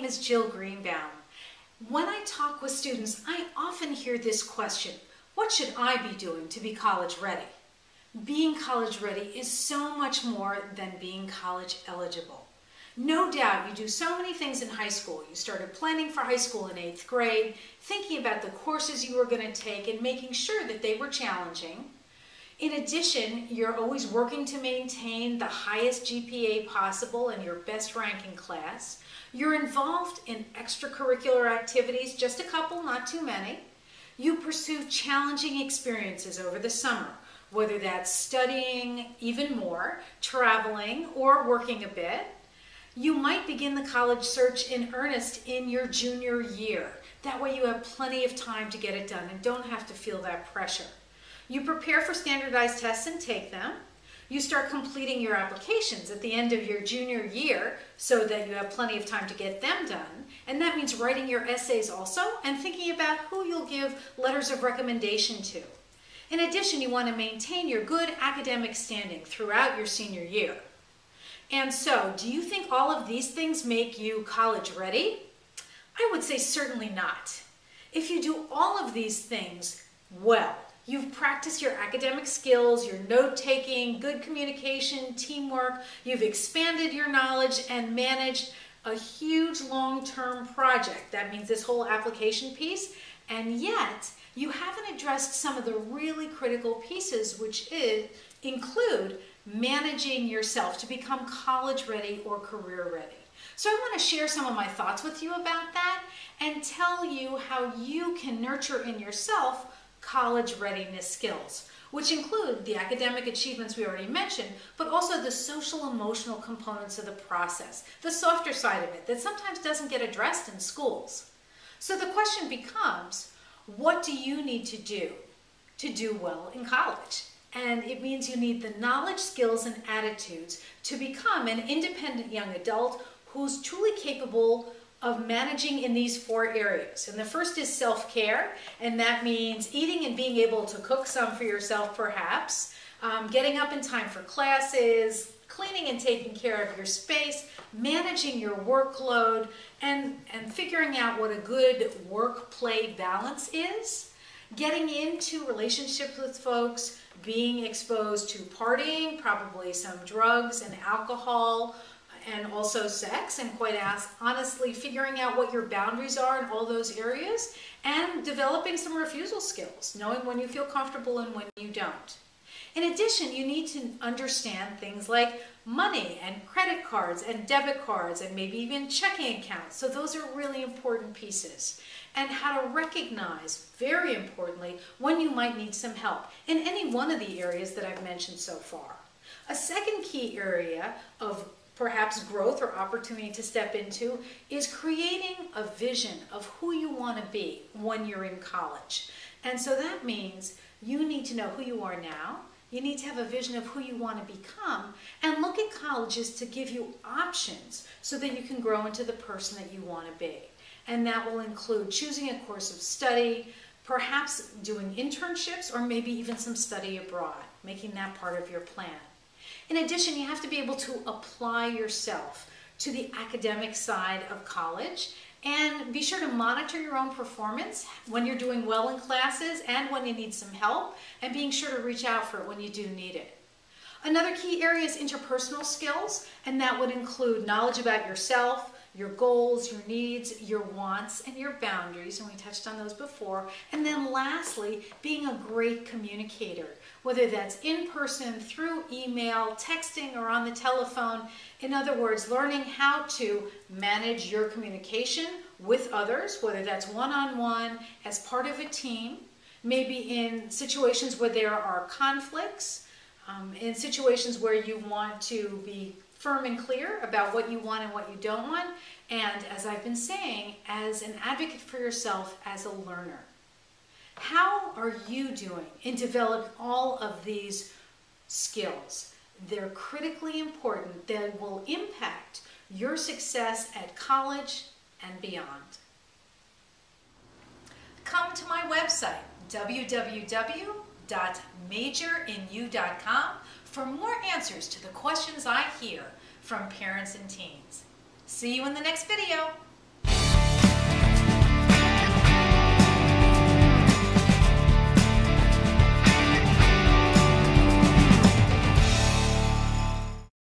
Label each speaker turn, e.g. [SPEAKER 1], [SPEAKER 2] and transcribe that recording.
[SPEAKER 1] name is Jill Greenbaum. When I talk with students, I often hear this question: what should I be doing to be college ready? Being college ready is so much more than being college eligible. No doubt you do so many things in high school. You started planning for high school in 8th grade, thinking about the courses you were going to take and making sure that they were challenging. In addition, you're always working to maintain the highest GPA possible in your best ranking class. You're involved in extracurricular activities, just a couple, not too many. You pursue challenging experiences over the summer, whether that's studying even more, traveling, or working a bit. You might begin the college search in earnest in your junior year. That way you have plenty of time to get it done and don't have to feel that pressure. You prepare for standardized tests and take them. You start completing your applications at the end of your junior year so that you have plenty of time to get them done. And that means writing your essays also and thinking about who you'll give letters of recommendation to. In addition, you want to maintain your good academic standing throughout your senior year. And so, do you think all of these things make you college ready? I would say certainly not. If you do all of these things well, you've practiced your academic skills, your note-taking, good communication, teamwork, you've expanded your knowledge and managed a huge long-term project. That means this whole application piece, and yet you haven't addressed some of the really critical pieces, which include managing yourself to become college ready or career ready. So I want to share some of my thoughts with you about that and tell you how you can nurture in yourself college readiness skills, which include the academic achievements we already mentioned, but also the social emotional components of the process, the softer side of it that sometimes doesn't get addressed in schools. So the question becomes, what do you need to do well in college? And it means you need the knowledge, skills, and attitudes to become an independent young adult who's truly capable of managing in these 4 areas. And the first is self-care, and that means eating and being able to cook some for yourself perhaps, getting up in time for classes, cleaning and taking care of your space, managing your workload, and figuring out what a good work-play balance is, getting into relationships with folks, being exposed to partying, probably some drugs and alcohol, and also sex, and quite honestly figuring out what your boundaries are in all those areas, and developing some refusal skills, knowing when you feel comfortable and when you don't. In addition, you need to understand things like money and credit cards and debit cards and maybe even checking accounts. So those are really important pieces. And how to recognize, very importantly, when you might need some help in any one of the areas that I've mentioned so far. A second key area of perhaps growth or opportunity to step into is creating a vision of who you want to be when you're in college. And so that means you need to know who you are now. You need to have a vision of who you want to become and look at colleges to give you options so that you can grow into the person that you want to be. And that will include choosing a course of study, perhaps doing internships, or maybe even some study abroad, making that part of your plan. In addition, you have to be able to apply yourself to the academic side of college and be sure to monitor your own performance when you're doing well in classes and when you need some help, and being sure to reach out for it when you do need it. Another key area is interpersonal skills, and that would include knowledge about yourself, your goals, your needs, your wants, and your boundaries, and we touched on those before. And then lastly, being a great communicator, whether that's in person, through email, texting, or on the telephone. In other words, learning how to manage your communication with others, whether that's one-on-one, as part of a team, maybe in situations where there are conflicts, in situations where you want to be firm and clear about what you want and what you don't want, and as I've been saying, as an advocate for yourself as a learner. How are you doing in developing all of these skills? They're critically important that will impact your success at college and beyond. Come to my website, www.majorinu.com, for more answers to the questions I hear from parents and teens. See you in the next video.